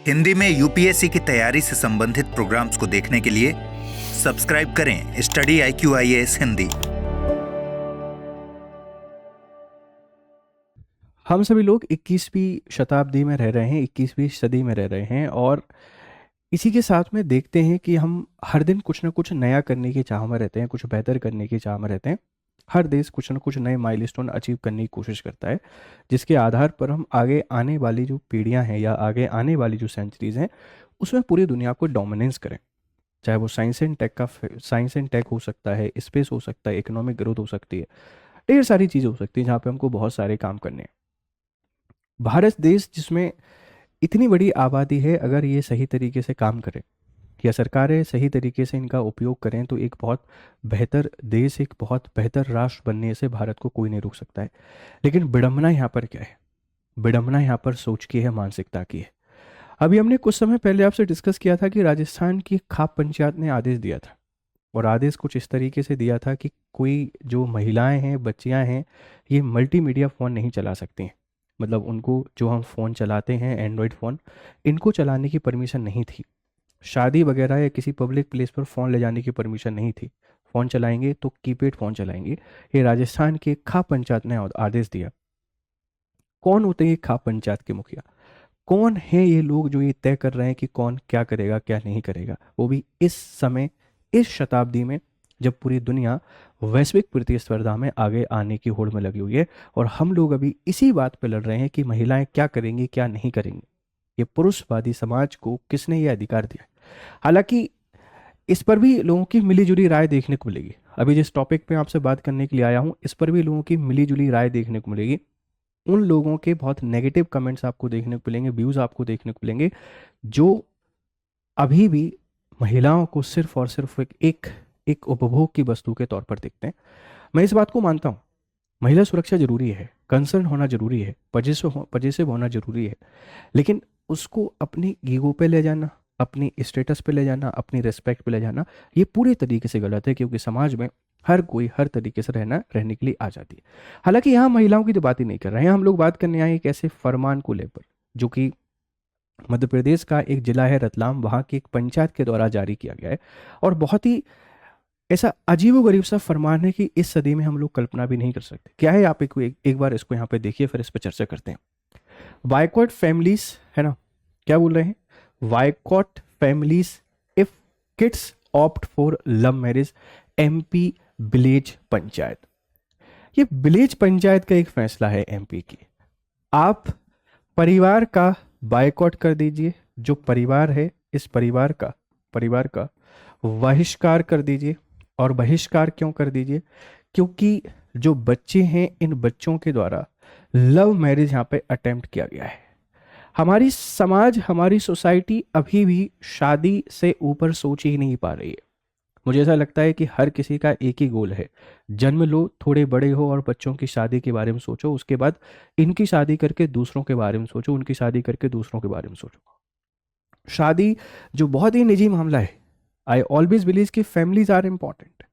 हिंदी में यूपीएससी की तैयारी से संबंधित प्रोग्राम्स को देखने के लिए सब्सक्राइब करें स्टडी IQIAS हिंदी। हम सभी लोग 21वीं शताब्दी में रह रहे हैं, 21वीं सदी में रह रहे हैं और इसी के साथ में देखते हैं कि हम हर दिन कुछ ना कुछ नया करने की चाह में रहते हैं, कुछ बेहतर करने की चाह में रहते हैं। हर देश कुछ ना कुछ नए माइलस्टोन अचीव करने की कोशिश करता है, जिसके आधार पर हम आगे आने वाली जो पीढ़ियां हैं या आगे आने वाली जो सेंचुरीज हैं उसमें पूरी दुनिया को डोमिनेंस करें। चाहे वो साइंस एंड टेक हो सकता है, स्पेस हो सकता है, इकोनॉमिक ग्रोथ हो सकती है, ढेर सारी चीज़ें हो सकती हैं जहाँ पे हमको बहुत सारे काम करने हैं। भारत देश जिसमें इतनी बड़ी आबादी है, अगर ये सही तरीके से काम करें या सरकारें सही तरीके से इनका उपयोग करें तो एक बहुत बेहतर देश, एक बहुत बेहतर राष्ट्र बनने से भारत को कोई नहीं रोक सकता है। लेकिन विडंबना यहाँ पर क्या है? विडंबना यहाँ पर सोच की है, मानसिकता की है। अभी हमने कुछ समय पहले आपसे डिस्कस किया था कि राजस्थान की खाप पंचायत ने आदेश दिया था और आदेश कुछ इस तरीके से दिया था कि कोई जो महिलाएं हैं, बच्चियां हैं, ये मल्टीमीडिया फ़ोन नहीं चला सकती हैं। मतलब उनको जो हम फ़ोन चलाते हैं एंड्रॉयड फ़ोन, इनको चलाने की परमिशन नहीं थी। शादी वगैरह या किसी पब्लिक प्लेस पर फ़ोन ले जाने की परमिशन नहीं थी। फ़ोन चलाएंगे तो कीपैड फ़ोन चलाएंगे। ये राजस्थान के खाप पंचायत ने आदेश दिया। कौन होते हैं ये खाप पंचायत के मुखिया? कौन है ये लोग जो ये तय कर रहे हैं कि कौन क्या करेगा क्या नहीं करेगा, वो भी इस समय, इस शताब्दी में, जब पूरी दुनिया वैश्विक प्रतिस्पर्धा में आगे आने की होड़ में लगी हुई है और हम लोग अभी इसी बात पे लड़ रहे हैं कि महिलाएं क्या करेंगी क्या नहीं करेंगी। ये पुरुषवादी समाज को किसने ये अधिकार दिया? हालांकि इस पर भी लोगों की मिलीजुली राय देखने को मिलेगी। अभी जिस टॉपिक पे आपसे बात करने के लिए आया हूँ, इस पर भी लोगों की मिलीजुली राय देखने को मिलेगी। उन लोगों के बहुत नेगेटिव कमेंट्स आपको देखने को मिलेंगे, व्यूज़ आपको देखने को मिलेंगे, जो अभी भी महिलाओं को सिर्फ और सिर्फ एक उपभोग की वस्तु के तौर पर देखते हैं। मैं इस बात को मानता हूँ, महिला सुरक्षा जरूरी है, कंसर्न होना जरूरी है, पजेसिव होना जरूरी है, लेकिन उसको अपनी ईगो पे ले जाना, अपनी स्टेटस पे ले जाना, अपनी रिस्पेक्ट पे ले जाना, ये पूरे तरीके से गलत है, क्योंकि समाज में हर कोई हर तरीके से रहने के लिए आ जाती है। हालांकि यहाँ महिलाओं की तो बात ही नहीं कर रहे हैं, हम लोग बात करने आए एक ऐसे फरमान को लेकर जो कि मध्य प्रदेश का एक जिला है रतलाम, वहाँ की एक पंचायत के द्वारा जारी किया गया है और बहुत ही ऐसा अजीबोगरीब सा फरमान है कि इस सदी में हम लोग कल्पना भी नहीं कर सकते। क्या है, आप एक बार इसको यहाँ पे देखिए, फिर इस पर चर्चा करते हैं। बाइकॉट फैमिलीज, है ना, क्या बोल रहे हैं? Boycott families if kids opt for love marriage, MP village panchayat. ये विलेज पंचायत का एक फैसला है MP की। आप परिवार का बाइकॉट कर दीजिए, जो परिवार है इस परिवार का बहिष्कार कर दीजिए। और बहिष्कार क्यों कर दीजिए? क्योंकि जो बच्चे हैं, इन बच्चों के द्वारा लव मैरिज यहाँ पे अटेम्प्ट किया गया है। हमारी समाज, हमारी सोसाइटी अभी भी शादी से ऊपर सोच ही नहीं पा रही है। मुझे ऐसा लगता है कि हर किसी का एक ही गोल है, जन्म लो, थोड़े बड़े हो और बच्चों की शादी के बारे में सोचो, उसके बाद इनकी शादी करके दूसरों के बारे में सोचो, उनकी शादी करके दूसरों के बारे में सोचो। शादी जो बहुत ही निजी मामला है, आई ऑलवेज बिलीव कि families are important,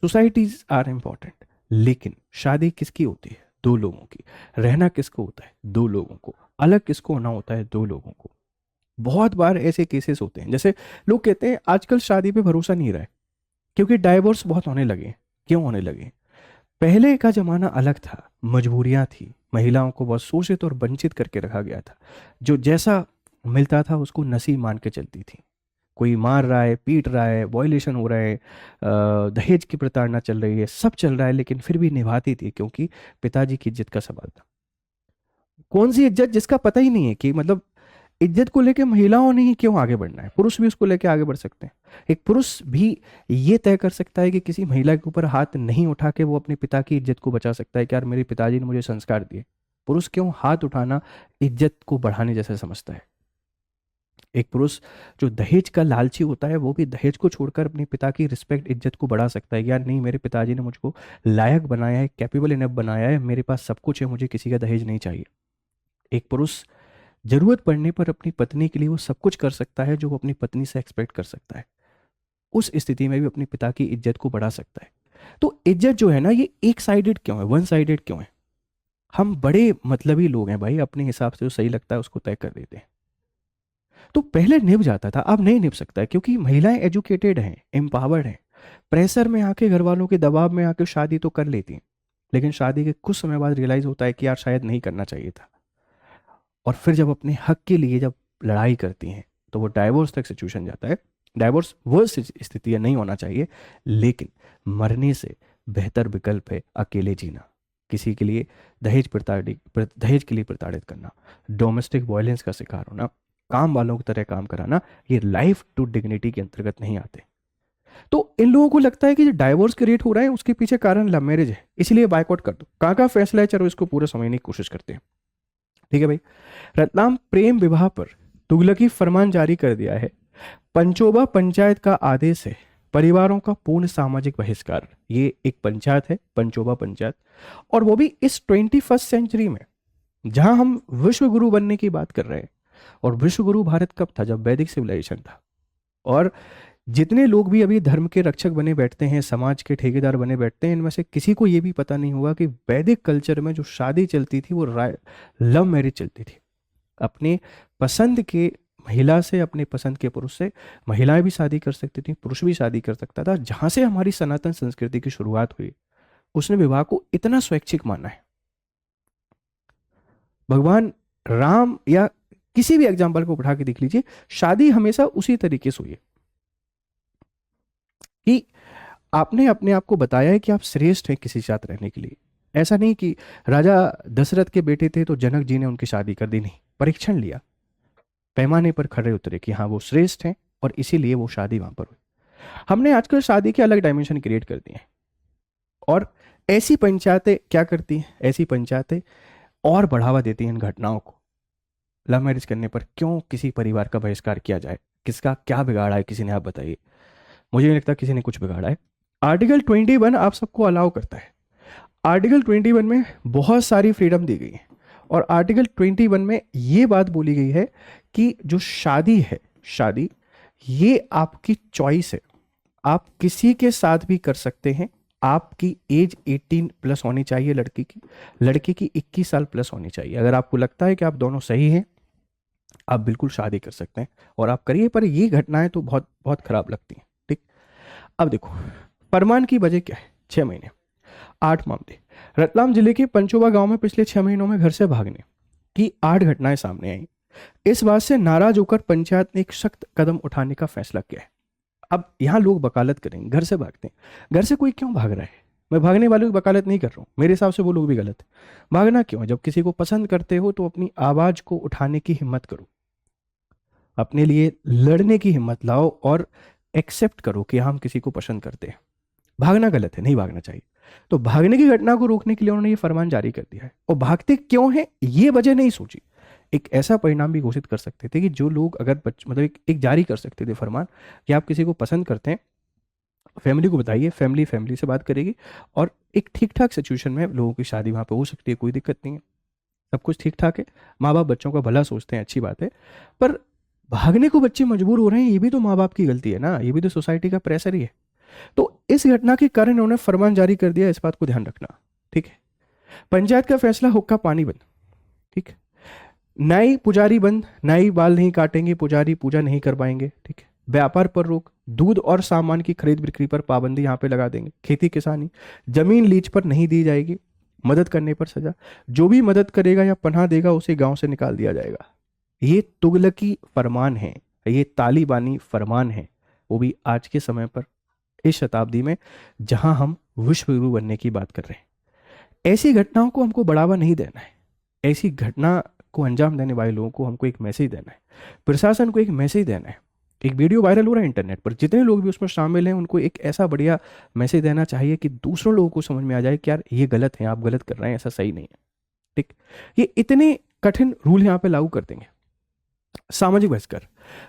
societies are important, लेकिन शादी किसकी होती है? दो लोगों की। रहना किसको होता है? दो लोगों को। अलग किसको होना होता है? दो लोगों को। बहुत बार ऐसे केसेस होते हैं, जैसे लोग कहते हैं आजकल शादी पे भरोसा नहीं रहा है क्योंकि डाइवोर्स बहुत होने लगे। क्यों होने लगे? पहले का जमाना अलग था, मजबूरियां थी, महिलाओं को बहुत शोषित और वंचित करके रखा गया था। जो जैसा मिलता था उसको नसीब मान के चलती थी। कोई मार रहा है, पीट रहा है, वॉयलेशन हो रहा है, दहेज की प्रताड़ना चल रही है, सब चल रहा है, लेकिन फिर भी निभाती थी क्योंकि पिताजी की इज्जत का सवाल था। कौन सी इज्जत जिसका पता ही नहीं है कि मतलब इज्जत को लेके महिलाओं ने ही क्यों आगे बढ़ना है, पुरुष भी उसको लेके आगे बढ़ सकते हैं। एक पुरुष भी ये तय कर सकता है कि किसी महिला के ऊपर हाथ नहीं उठा के वो अपने पिता की इज्जत को बचा सकता है कि यार मेरे पिताजी ने मुझे संस्कार दिए। पुरुष क्यों हाथ उठाना इज्जत को बढ़ाने जैसा समझता है? एक पुरुष जो दहेज का लालची होता है वो भी दहेज को छोड़कर अपने पिता की रिस्पेक्ट, इज्जत को बढ़ा सकता है। यार नहीं, मेरे पिताजी ने मुझको लायक बनाया है, कैपेबल इनफ बनाया है, मेरे पास सब कुछ है, मुझे किसी का दहेज नहीं चाहिए। एक पुरुष जरूरत पड़ने पर अपनी पत्नी के लिए वो सब कुछ कर सकता है जो वो अपनी पत्नी से एक्सपेक्ट कर सकता है। उस स्थिति में भी अपने पिता की इज्जत को बढ़ा सकता है। तो इज्जत जो है ना, ये एक साइडेड क्यों है, वन साइडेड क्यों है? हम बड़े मतलबी लोग हैं भाई, अपने हिसाब से जो सही लगता है उसको तय कर देते हैं। तो पहले निभ जाता था, अब नहीं निभ सकता है, क्योंकि महिलाएं एजुकेटेड हैं, एम्पावर्ड हैं। प्रेशर में आके, घर वालों के दबाव में आके शादी तो कर लेती हैं, लेकिन शादी के कुछ समय बाद रियलाइज होता है कि यार शायद नहीं करना चाहिए था। और फिर जब अपने हक के लिए जब लड़ाई करती हैं तो वो डाइवोर्स तक सिचुएशन जाता है। डाइवोर्स वर्स्ट स्थिति है, नहीं होना चाहिए, लेकिन मरने से बेहतर विकल्प है अकेले जीना। किसी के लिए दहेज के लिए प्रताड़ित करना, डोमेस्टिक वायलेंस का शिकार होना, काम वालों की तरह काम कराना, ये लाइफ टू डिग्निटी के अंतर्गत नहीं आते। तो इन लोगों को लगता है कि जो डाइवोर्स के रेट हो रहा है उसके पीछे कारण लव मैरिज है, इसलिए बायकॉट कर दो। कहाँ का फैसला है, चलो इसको पूरा समझने की कोशिश करते हैं। ठीक है भाई, रतलाम प्रेम विवाह पर तुगलकी फरमान जारी कर दिया है। पंचोबा पंचायत का आदेश है, परिवारों का पूर्ण सामाजिक बहिष्कार। ये एक पंचायत है, पंचोबा पंचायत, और वो भी इस 21st सेंचुरी में, जहां हम विश्व गुरु बनने की बात कर रहे हैं। और विश्व गुरु भारत कब था, जब वैदिक सिविलाइजेशन था। और जितने लोग भी अभी धर्म के रक्षक बने बैठते हैं, समाज के ठेकेदार बने बैठते हैं, इनमें से किसी को ये भी पता नहीं होगा कि वैदिक कल्चर में जो शादी चलती थी वो लव मैरिज चलती थी। अपने पसंद के महिला से, अपने पसंद के पुरुष से महिलाएं भी शादी कर सकती थी, पुरुष भी शादी कर सकता था। जहां से हमारी सनातन संस्कृति की शुरुआत हुई, उसने विवाह को इतना स्वैच्छिक माना है। भगवान राम या किसी भी एग्जाम्पल को उठा के देख लीजिए, शादी हमेशा उसी तरीके से हुई है कि आपने अपने आप को बताया है कि आप श्रेष्ठ हैं किसी साथ रहने के लिए। ऐसा नहीं कि राजा दशरथ के बेटे थे तो जनक जी ने उनकी शादी कर दी, नहीं, परीक्षण लिया, पैमाने पर खड़े उतरे कि हाँ वो श्रेष्ठ हैं, और इसीलिए वो शादी वहां पर हुई। हमने आजकल शादी के अलग डायमेंशन क्रिएट कर दिए हैं, और ऐसी पंचायतें क्या करती हैं, ऐसी पंचायतें और बढ़ावा देती हैं इन घटनाओं को। लव मैरिज करने पर क्यों किसी परिवार का बहिष्कार किया जाए, किसका क्या बिगाड़ा है, किसी ने, आप बताइए। मुझे नहीं लगता किसी ने कुछ बिगाड़ा है। आर्टिकल 21 आप सबको अलाउ करता है। आर्टिकल 21 में बहुत सारी फ्रीडम दी गई है, और आर्टिकल 21 में ये बात बोली गई है कि जो शादी है, शादी ये आपकी चॉइस है, आप किसी के साथ भी कर सकते हैं। आपकी एज 18 प्लस होनी चाहिए, लड़के की 21 साल प्लस होनी चाहिए। अगर आपको लगता है कि आप दोनों सही हैं, आप बिल्कुल शादी कर सकते हैं, और आप करिए। पर ये घटनाएं तो बहुत बहुत खराब लगती हैं। ठीक, अब देखो फरमान की वजह क्या है। 6 महीने 8 मामले। रतलाम जिले के पंचोबा गांव में पिछले 6 महीनों में घर से भागने की 8 घटनाएं सामने आई। इस बात से नाराज होकर पंचायत ने एक सख्त कदम उठाने का फैसला किया है। अब यहां लोग वकालत करेंगे, घर से भागते हैं। घर से कोई क्यों भाग रहा है, मैं भागने वालों की वकालत नहीं कर रहा हूं, मेरे हिसाब से वो लोग भी गलत है। भागना क्यों है? जब किसी को पसंद करते हो तो अपनी आवाज को उठाने की हिम्मत करो, अपने लिए लड़ने की हिम्मत लाओ, और एक्सेप्ट करो कि हम किसी को पसंद करते हैं। भागना गलत है, नहीं भागना चाहिए। तो भागने की घटना को रोकने के लिए उन्होंने ये फरमान जारी कर दिया है। और भागते क्यों हैं ये वजह नहीं सोची, एक ऐसा परिणाम भी घोषित कर सकते थे कि जो लोग अगर मतलब एक जारी कर सकते थे फरमान कि आप किसी को पसंद करते हैं, फैमिली को बताइए, फैमिली से बात करेगी, और एक ठीक ठाक सिचुएशन में लोगों की शादी वहां पे हो सकती है, कोई दिक्कत नहीं है, सब कुछ ठीक ठाक है। माँ बाप बच्चों का भला सोचते हैं, अच्छी बात है। पर भागने को बच्चे मजबूर हो रहे हैं, ये भी तो माँ बाप की गलती है ना, ये भी तो सोसाइटी का प्रेशर ही है। तो इस घटना के कारण उन्होंने फरमान जारी कर दिया, इस बात को ध्यान रखना। ठीक है, पंचायत का फैसला, हुक्का पानी बंद। ठीक है, नाई पुजारी बंद, नाई बाल नहीं काटेंगे, पुजारी पूजा नहीं कर पाएंगे। ठीक है, व्यापार पर रोक, दूध और सामान की खरीद बिक्री पर पाबंदी यहाँ पे लगा देंगे। खेती किसानी, जमीन लीज पर नहीं दी जाएगी, मदद करने पर सजा, जो भी मदद करेगा या पनाह देगा उसे गांव से निकाल दिया जाएगा। ये तुगलकी फरमान है, ये तालिबानी फरमान है, वो भी आज के समय पर, इस शताब्दी में, जहां हम विश्व गुरु बनने की बात कर रहे हैं। ऐसी घटनाओं को हमको बढ़ावा नहीं देना है, ऐसी घटना को अंजाम देने वाले लोगों को हमको एक मैसेज देना है, प्रशासन को एक मैसेज देना है। एक वीडियो वायरल हो रहा है इंटरनेट पर, जितने लोग भी उसमें शामिल हैं उनको एक ऐसा बढ़िया मैसेज देना चाहिए कि दूसरों लोगों को समझ में आ जाए कि यार ये गलत है, आप गलत कर रहे हैं, ऐसा सही नहीं है। ठीक, ये इतने कठिन रूल यहाँ पे लागू कर देंगे। सामाजिक बहिष्कार,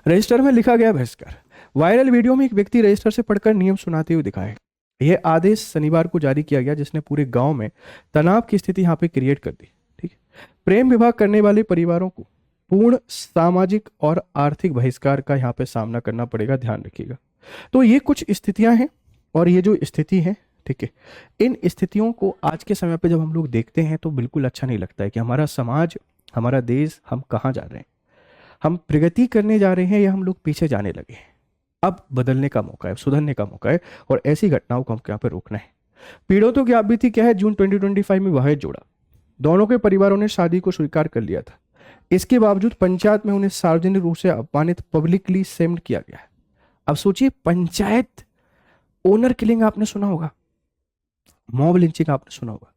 रजिस्टर में लिखा गया बहिष्कार। वायरल वीडियो में एक व्यक्ति रजिस्टर से पढ़कर नियम सुनाते हुए दिखाए। यह आदेश शनिवार को जारी किया गया, जिसने पूरे गांव में तनाव की स्थिति यहाँ पे क्रिएट कर दी। ठीक, प्रेम विवाह करने वाले परिवारों को पूर्ण सामाजिक और आर्थिक बहिष्कार का यहाँ पे सामना करना पड़ेगा, ध्यान रखिएगा। तो ये कुछ स्थितियां हैं, और ये जो स्थिति है, ठीक है, इन स्थितियों को आज के समय पे जब हम लोग देखते हैं तो बिल्कुल अच्छा नहीं लगता है कि हमारा समाज, हमारा देश, हम कहाँ जा रहे हैं। हम प्रगति करने जा रहे हैं या हम लोग पीछे जाने लगे हैं? अब बदलने का मौका है, सुधरने का मौका है, और ऐसी घटनाओं को हमको यहाँ पे रोकना है। पीड़ितों की आप बीती क्या है? जून 2025 में विवाहित जोड़ा, दोनों के परिवारों ने शादी को स्वीकार कर लिया था। इसके बावजूद पंचायत में उन्हें सार्वजनिक रूप से अपमानित, पब्लिकली शेम्ड किया गया है। अब सोचिए, पंचायत, ओनर किलिंग आपने सुना होगा, मॉब लिंचिंग आपने सुना होगा,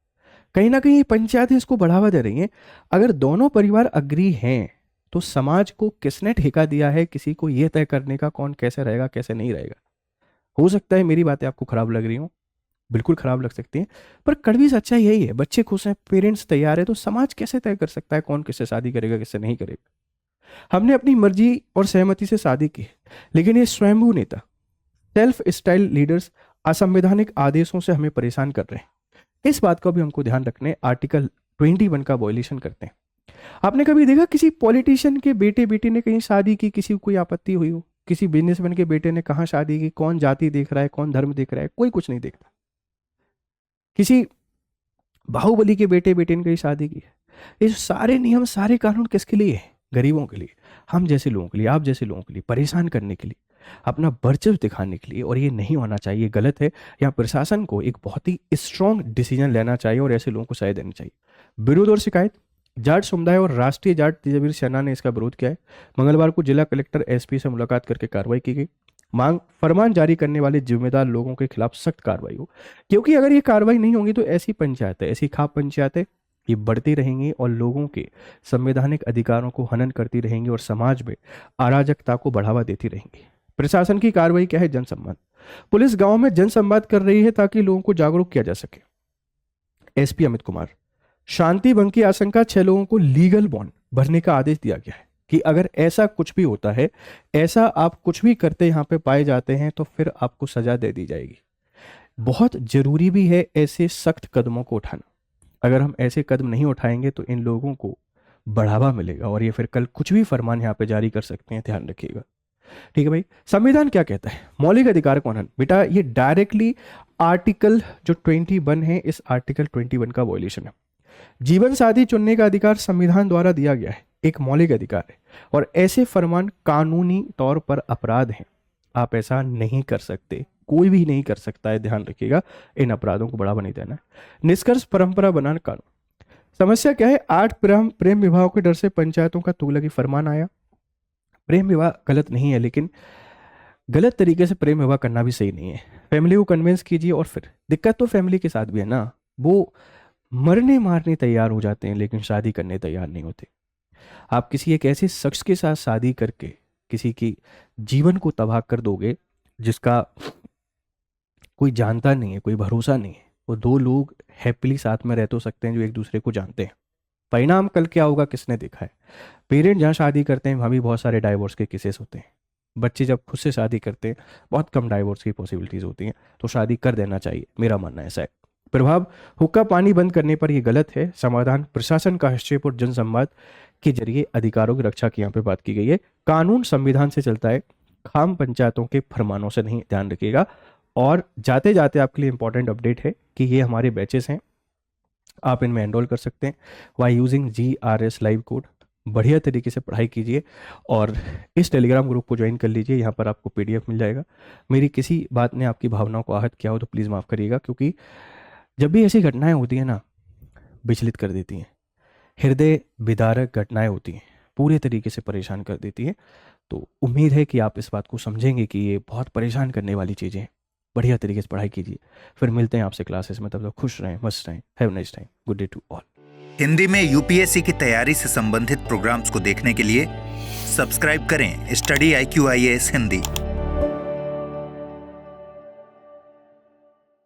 कहीं ना कहीं पंचायत इसको बढ़ावा दे रही है। अगर दोनों परिवार अग्री हैं तो समाज को किसने ठेका दिया है किसी को यह तय करने का कौन कैसे रहेगा कैसे नहीं रहेगा? हो सकता है मेरी बातें आपको खराब लग रही हो, बिल्कुल खराब लग सकती हैं, पर कड़वी सच्चाई यही है। बच्चे खुश हैं, पेरेंट्स तैयार है, तो समाज कैसे तय कर सकता है कौन किससे शादी करेगा किससे नहीं करेगा? हमने अपनी मर्जी और सहमति से शादी की, लेकिन ये स्वयंभू नेता, सेल्फ स्टाइल लीडर्स असंवैधानिक आदेशों से हमें परेशान कर रहे हैं। इस बात का भी हमको ध्यान रखने, आर्टिकल 21 का वॉयलेशन करते हैं। आपने कभी देखा किसी पॉलिटिशियन के बेटे बेटी ने कहीं शादी की, किसी को कोई आपत्ति हुई हो? किसी बिजनेसमैन के बेटे ने कहाँ शादी की? कौन जाति देख रहा है, कौन धर्म देख रहा है? कोई कुछ नहीं देखता। किसी बाहुबली के बेटे बेटे ने कहीं शादी की है। ये सारे नियम, सारे कानून किसके लिए है? गरीबों के लिए, हम जैसे लोगों के लिए, आप जैसे लोगों के लिए, परेशान करने के लिए, अपना वर्चस्व दिखाने के लिए। और ये नहीं होना चाहिए, गलत है। यहाँ प्रशासन को एक बहुत ही स्ट्रॉन्ग डिसीजन लेना चाहिए और ऐसे लोगों को सजा देनी चाहिए। विरोध और शिकायत, जाट समुदाय और राष्ट्रीय जाट तेजवीर सेना ने इसका विरोध किया है। मंगलवार को जिला कलेक्टर एसपी से मुलाकात करके कार्रवाई की गई। मांग, फरमान जारी करने वाले जिम्मेदार लोगों के खिलाफ सख्त कार्रवाई हो, क्योंकि अगर ये कार्रवाई नहीं होगी तो ऐसी पंचायतें, ऐसी खाप पंचायतें ये बढ़ती रहेंगी और लोगों के संवैधानिक अधिकारों को हनन करती रहेंगी और समाज में अराजकता को बढ़ावा देती रहेंगी। प्रशासन की कार्रवाई क्या है? जनसंवाद। पुलिस गांव में जनसंवाद कर रही है ताकि लोगों को जागरूक किया जा सके। एसपी अमित कुमार, शांति भंग की आशंका 6 लोगों को लीगल बॉन्ड भरने का आदेश दिया गया है कि अगर ऐसा कुछ भी होता है, ऐसा आप कुछ भी करते यहाँ पे पाए जाते हैं तो फिर आपको सजा दे दी जाएगी। बहुत जरूरी भी है ऐसे सख्त कदमों को उठाना। अगर हम ऐसे कदम नहीं उठाएंगे तो इन लोगों को बढ़ावा मिलेगा और ये फिर कल कुछ भी फरमान यहाँ पे जारी कर सकते हैं, ध्यान रखिएगा। ठीक है भाई, संविधान क्या कहता है? मौलिक अधिकार कौन है? बेटा ये डायरेक्टली आर्टिकल जो 21 है, इस आर्टिकल 21 का वॉयलेशन है। जीवन साथी चुनने का अधिकार संविधान द्वारा दिया गया है, एक मौलिक अधिकार है, और ऐसे फरमान कानूनी तौर पर अपराध हैं। आप ऐसा नहीं कर सकते, कोई भी नहीं कर सकता है, ध्यान रखिएगा। इन अपराधों को बढ़ावा नहीं देना है। निष्कर्ष, परंपरा बनाना कानून। समस्या क्या है? 8 प्रेम विवाह के डर से पंचायतों का तुगलकी फरमान आया। प्रेम विवाह गलत नहीं है, लेकिन गलत तरीके से प्रेम विवाह करना भी सही नहीं है। फैमिली को कन्विंस कीजिए, और फिर दिक्कत तो फैमिली के साथ भी है ना, वो मरने मारने तैयार हो जाते हैं लेकिन शादी करने तैयार नहीं होते। आप किसी एक ऐसे शख्स के साथ शादी करके किसी की जीवन को तबाह कर दोगे जिसका कोई जानता नहीं है, कोई भरोसा नहीं है। वो 2 लोग हैप्पीली साथ में रह तो सकते हैं जो एक दूसरे को जानते हैं। परिणाम कल क्या होगा किसने देखा है? पेरेंट जहाँ शादी करते हैं वहाँ भी बहुत सारे डाइवोर्स के केसेस होते हैं। बच्चे जब खुद से शादी करते हैं बहुत कम डाइवोर्स की पॉसिबिलिटीज होती हैं, तो शादी कर देना चाहिए, मेरा मानना ऐसा है। प्रभाव, हुक्का पानी बंद करने पर यह गलत है। समाधान, प्रशासन का हस्तक्षेप और जनसंवाद के जरिए अधिकारों की रक्षा की यहाँ पे बात की गई है। कानून संविधान से चलता है, खाम पंचायतों के फरमानों से नहीं, ध्यान रखिएगा। और जाते जाते आपके लिए इंपॉर्टेंट अपडेट है कि ये हमारे बैचेस हैं, आप इनमें एनरोल कर सकते हैं by using GRS live code. बढ़िया तरीके से पढ़ाई कीजिए और इस टेलीग्राम ग्रुप को ज्वाइन कर लीजिए, यहाँ पर आपको PDF मिल जाएगा। मेरी किसी बात ने आपकी भावनाओं को आहत किया हो तो प्लीज़ माफ़ करिएगा, क्योंकि जब भी ऐसी घटनाएं होती हैं ना, विचलित कर देती हैं, हृदय विदारक घटनाएं होती हैं, पूरे तरीके से परेशान कर देती हैं। तो उम्मीद है कि आप इस बात को समझेंगे कि ये बहुत परेशान करने वाली चीज़ें हैं। बढ़िया तरीके से पढ़ाई कीजिए, फिर मिलते हैं आपसे क्लासेस में। तब तक खुश रहें, मस्त रहें। Have nice time, good day to all. Hindi में UPSC की तैयारी से संबंधित प्रोग्राम्स को देखने के लिए सब्सक्राइब करें स्टडी IQ IAS हिंदी।